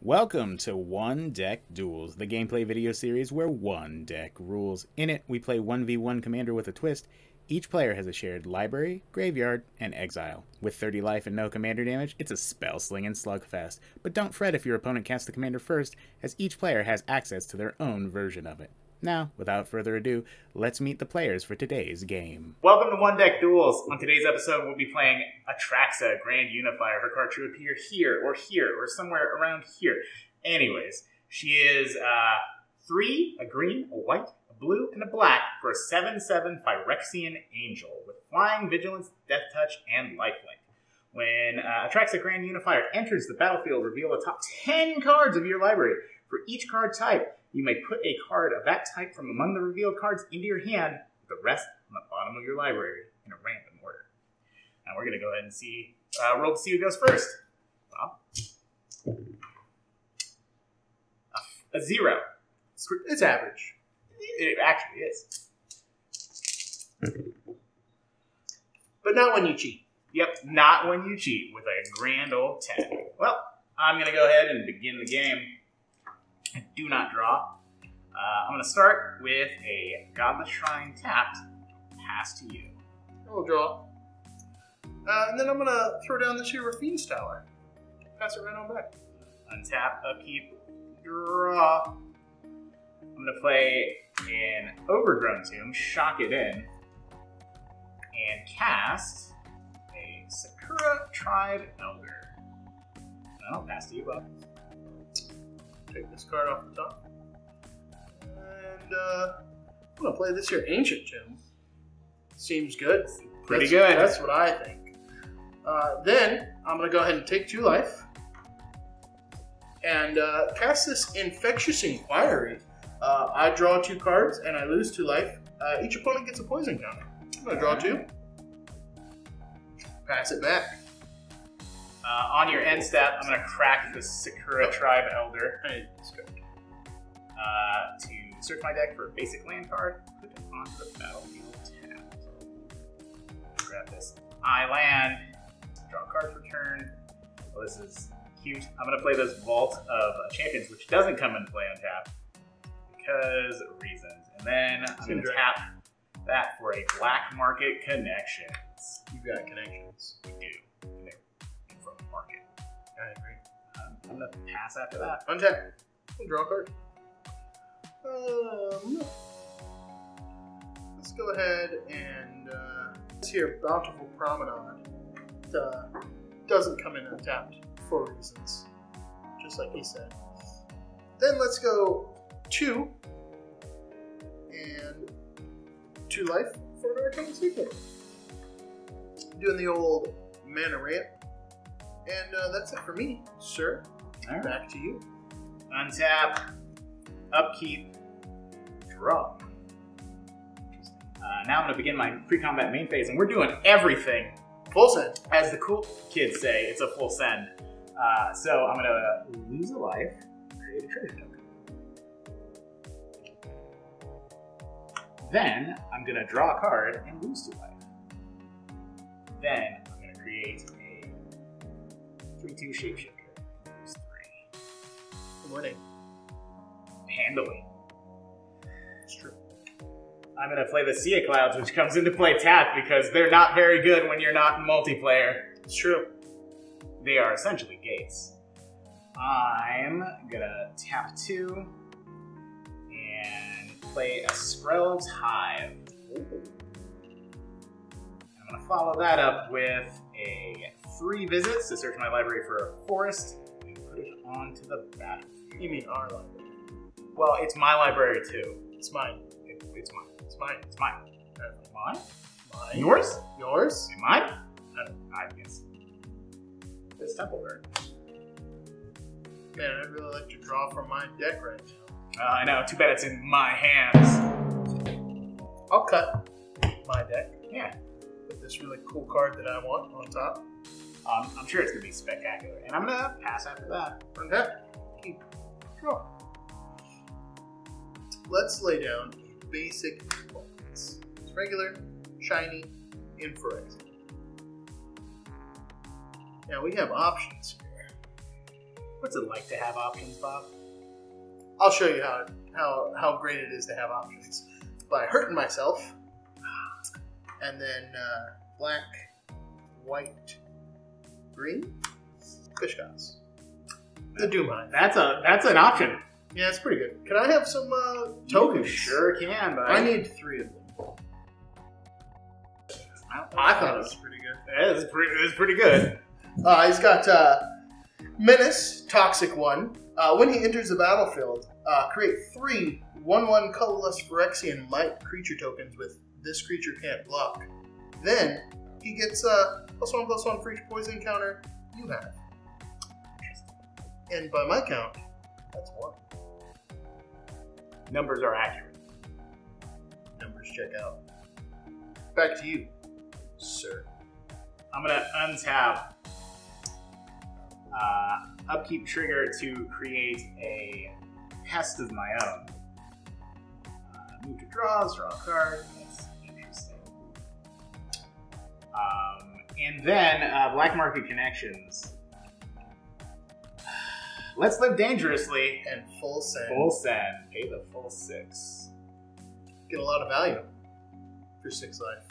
Welcome to One Deck Duels, the gameplay video series where one deck rules. In it, we play 1v1 Commander with a twist. Each player has a shared library, graveyard, and exile. With 30 life and no commander damage, it's a spell-slinging slugfest. But don't fret if your opponent casts the commander first, as each player has access to their own version of it. Now, without further ado, let's meet the players for today's game. Welcome to One Deck Duels. On today's episode, we'll be playing Atraxa, Grand Unifier. Her card should appear here, or somewhere around here. Anyways, she is 3, a green, a white, a blue, and a black for a 7/7 Phyrexian Angel with Flying, Vigilance, Death Touch, and Lifelink. When Atraxa Grand Unifier enters the battlefield, reveal the top 10 cards of your library. For each card type, you may put a card of that type from among the revealed cards into your hand, with the rest on the bottom of your library in a random order. Now we're going to go ahead and see, roll to see who goes first. Well, a 0. It's average. It actually is. But not when you cheat. Yep, not when you cheat with a grand old 10. Well, I'm going to go ahead and begin the game. I do not draw. I'm going to start with a Godless Shrine tapped, pass to you. I will draw. And then I'm going to throw down this here Raffine's Tower. Pass it right on back. Untap, upkeep, draw. I'm going to play an Overgrown Tomb, shock it in, and cast a Sakura Tribe Elder. And I'll pass to you, Bob. Take this card off the top. And I'm going to play this here Ancient Tomb. Seems good. Pretty good. That's what I think. Then I'm going to go ahead and take 2 life. And cast this Infectious Inquiry. I draw 2 cards and I lose 2 life. Each opponent gets a poison counter. I'm going to draw 2. Pass it back. On your end step, I'm going to crack the Sakura Tribe Elder to search my deck for a basic land card, put it onto the battlefield tab. Grab this land, draw a card for turn. Well, this is cute. I'm going to play this Vault of Champions, which doesn't come into play on tap because of reasons. And then I'm going to tap that for a Black Market Connections. You've got connections. We do. From the market. I agree. I'm going to pass after that. Untap. Draw a card. Let's go ahead and this here Bountiful Promenade doesn't come in untapped for reasons, just like he said. Then let's go 2 and 2 life for an Arcane Secret. Doing the old mana ramp. And that's it for me, sir. All right. Back to you. Untap, upkeep, draw. Now I'm going to begin my pre-combat main phase, and we're doing everything. Full send. As the cool kids say, it's a full send. So I'm going to lose a life, create a treasure token. Then I'm going to draw a card and lose 2 life. Then I'm going to create a 3/2 shapeshifter. Lose 3. I'm winning. Handily. It's true. I'm going to play the Sea of Clouds, which comes into play tapped because they're not very good when you're not in multiplayer. It's true. They are essentially gates. I'm going to tap 2 and play a Skrell's Hive. I'm going to follow that up with a 3 visits to search my library for a forest and put it onto the battlefield. You mean our library? Well, it's my library too. It's mine. It's mine. It's mine. It's mine. Mine? Mine. Yours? Yours? Mine? I guess. It's Templebird. Man, I'd really like to draw from my deck right now. I know. Too bad it's in my hands. I'll cut my deck. Yeah. With this really cool card that I want on top. I'm sure it's going to be spectacular. And I'm going to pass after that. Untap. Keep. Draw. Let's lay down basic points. It's regular, shiny, and Phyrexian. Now we have options here. What's it like to have options, Bob? I'll show you how great it is to have options. By hurting myself, and then black, white, green, fish gods. The Doom Hive. That's an option. Yeah, it's pretty good. Can I have some tokens? You sure can, but I need 3 of them. I thought it was pretty good. It is pretty good. He's got Menace, Toxic 1. When he enters the battlefield, create 3 1/1 colorless Phyrexian light creature tokens with this creature can't block. Then he gets +1/+1 for each poison counter you have. And by my count, that's 1. Numbers are accurate. Numbers check out. Back to you, sir. I'm gonna untap upkeep trigger to create a pest of my own. Move to draw a card. That's interesting. And then Black Market Connections. Let's live dangerously. And full send. Full send. Pay the full 6. Get a lot of value for 6 life.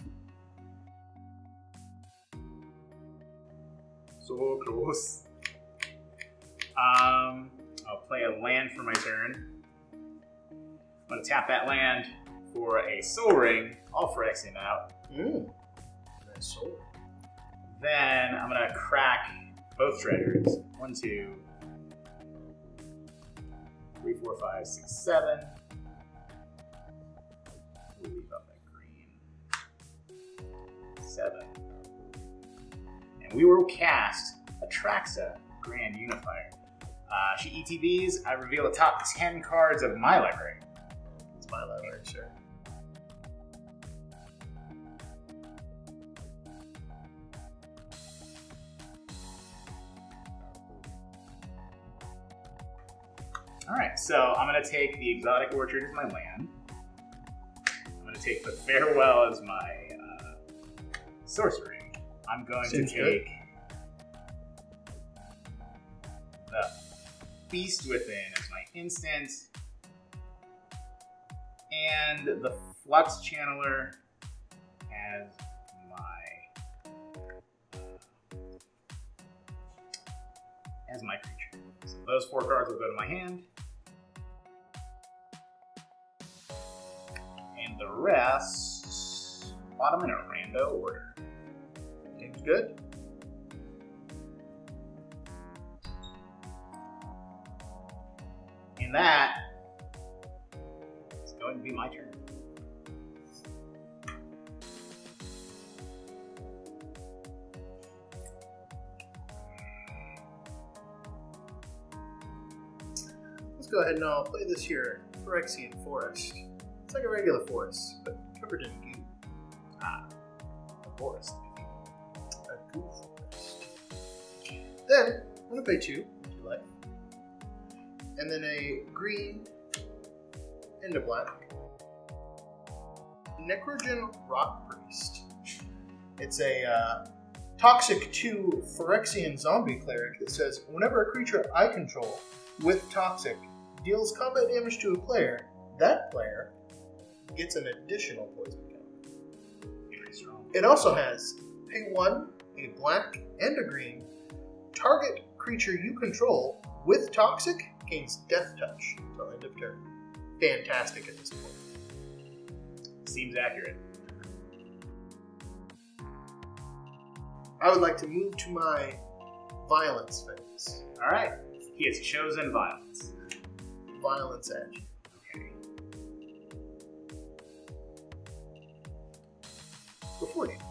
So close. I'll play a land for my turn. I'm going to tap that land for a Soul Ring. All Phyrexian out. Nice soul. Then I'm going to crack both treasures. 1, 2, 3, 4, 5, 6, 7. We'll leave out that green. 7. And we will cast Atraxa, Grand Unifier. She ETBs, I reveal the top 10 cards of my library. It's my library, sure. Alright, so I'm going to take the Exotic Orchard as my land. I'm going to take the Farewell as my sorcery. I'm going to take the Beast Within as my instant, and the Flux Channeler as my creature. So those 4 cards will go to my hand, and the rest bottom in a rando order. Seems good. And that is going to be my turn. Let's go ahead and I'll play this here, Phyrexian Forest. It's like a regular forest, but covered in goo. A forest. A goo forest. Then, I'm going to pay 2, if you like. And then a green and a black. Necrogen Rock Priest. It's a Toxic 2 Phyrexian Zombie Cleric that says, whenever a creature I control with Toxic deals combat damage to a player, that player gets an additional poison counter. Very strong. It also has pay 1, a black, and a green. Target creature you control with Toxic gains Death Touch until end of turn. Fantastic at this point. Seems accurate. I would like to move to my Violence phase. Alright. He has chosen Violence. Violence Edge. Okay. Before damage.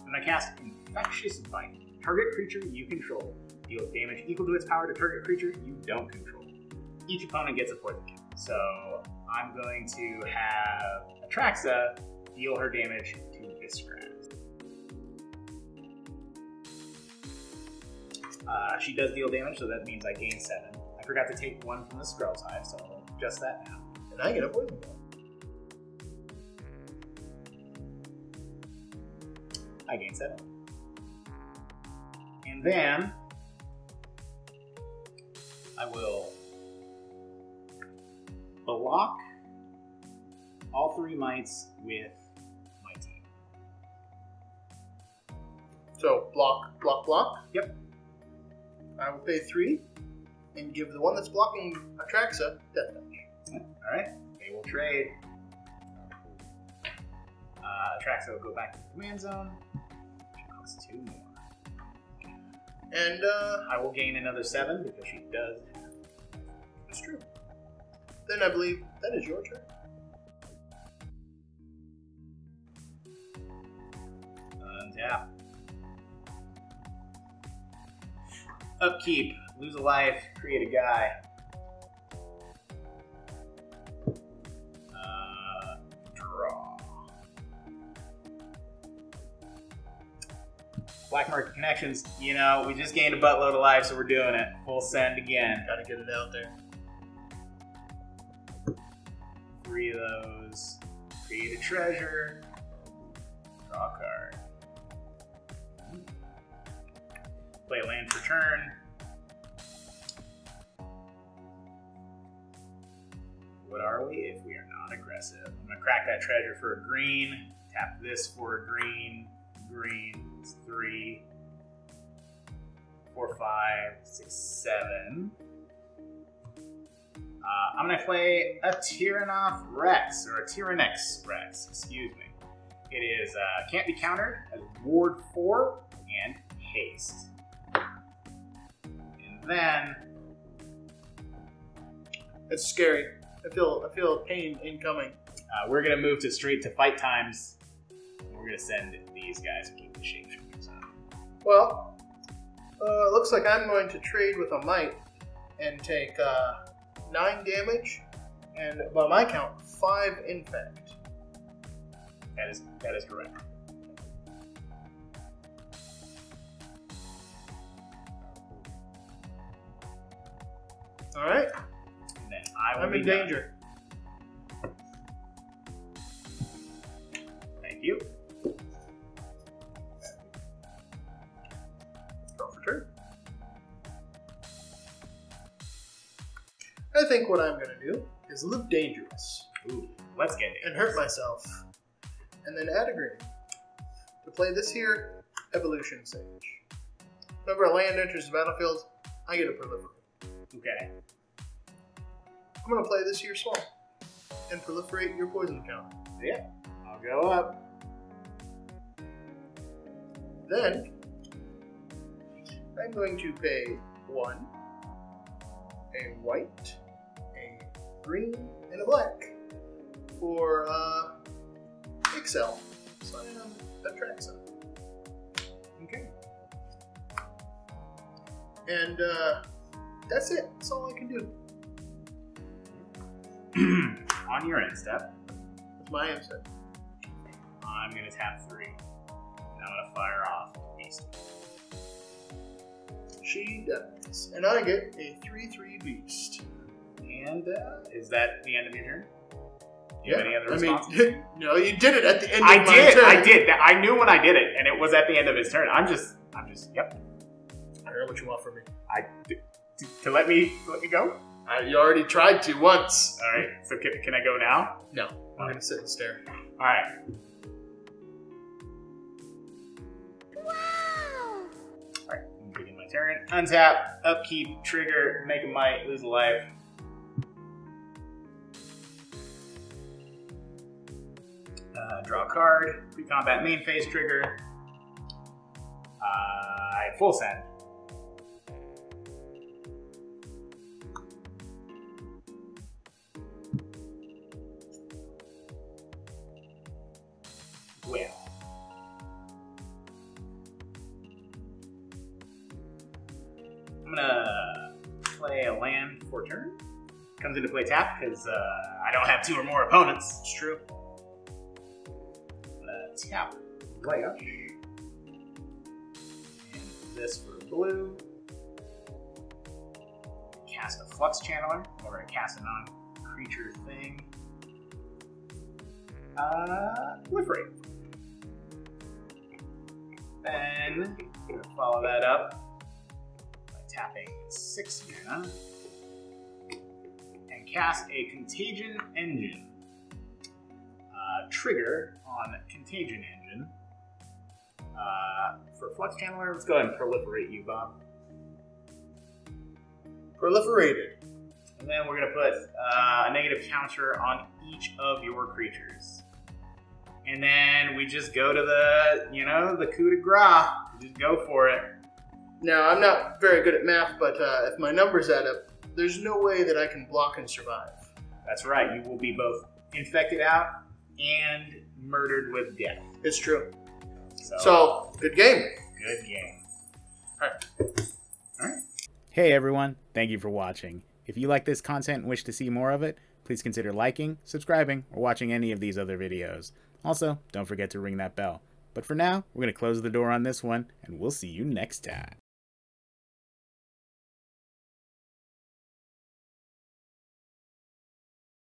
When I cast Infectious Bite, target creature you control deals damage equal to its power to target creature you don't control. Each opponent gets a poison count. So I'm going to have Atraxa deal her damage to this grass. She does deal damage, so that means I gain 7. I forgot to take 1 from the Scrub's Hive, so I'll adjust that now. And I get a poison count. I gain 7. And then I will block all 3 mites with my team. So block, block, block. Yep. I will pay 3 and give the one that's blocking Atraxa death touch. Alright, they will trade. Atraxa will go back to the command zone, which costs 2 more. And I will gain another 7 because she does. That's true. Then I believe that is your turn. Untap. Upkeep. Lose a life. Create a guy. Draw. Black Market Connections. You know, we just gained a buttload of life, so we're doing it. Full send again. Gotta get it out there. 3 of those. Create a treasure. Draw a card. Play a land for turn. What are we if we are not aggressive? I'm going to crack that treasure for a green. Tap this for a green. Green. It's 3. 4, 5, 6, 7. I'm going to play a Tyrannoth Rex, or a Tyrannex Rex, excuse me. It is can't be countered, has Ward 4 and Haste. And then It's scary. I feel pain incoming. we're going to move to straight to fight times. We're going to send these guys and keep the shapeshifters on. Well, looks like I'm going to trade with a Might and take 9 damage and, by my count, 5 infect. That is correct. All right. And then I will I'm be in done. danger. Thank you. Draw for turn. I think what I'm going to do is live dangerous Ooh, let's get it. and hurt myself, and then add a green to play this here Evolution Sage. Whenever a land enters the battlefield, I get a proliferate. Okay. I'm going to play this here Swamp and proliferate your poison counter. Yeah, I'll go up. Then I'm going to pay 1, a white, a green, and a black for Excel. Sign on Atraxa. Okay. And that's it. That's all I can do. On your end step, That's my answer. I'm going to tap 3. And I'm going to fire off Beast. She does. And I get a 3/3 beast. And is that the end of your turn? Do you have any other I responses? mean, no, you did it at the end of my turn. I did. I knew when I did it, and it was at the end of his turn. I'm just, yep. I don't know what you want from me. To let me go? You already tried to once. All right, so can I go now? No, I'm going to sit and stare. All right. Wow! All right, I'm begin my turn. Untap, upkeep, trigger, make a might, lose a life. Draw a card, pre-combat main phase trigger. I full send. Well. I'm gonna play a land for turn. Comes into play tap because I don't have 2 or more opponents. It's true. I'm gonna tap Layosh. And this for blue. Cast a Flux Channeler, or I cast a non-creature thing. Proliferate. Then I'm gonna follow that up by tapping 6 mana cast a Contagion Engine. Trigger on Contagion Engine. For Flux Channeler, let's go ahead and proliferate you, Bob. Proliferated. And then we're going to put a negative counter on each of your creatures. And then we just go to the, the coup de grace. Just go for it. Now, I'm not very good at math, but if my numbers add up, there's no way that I can block and survive. That's right. You will be both infected out and murdered with death. It's true. So good game. Good game. All right. Hey everyone, thank you for watching. If you like this content and wish to see more of it, please consider liking, subscribing, or watching any of these other videos. Also, don't forget to ring that bell. But for now, we're going to close the door on this one, and we'll see you next time.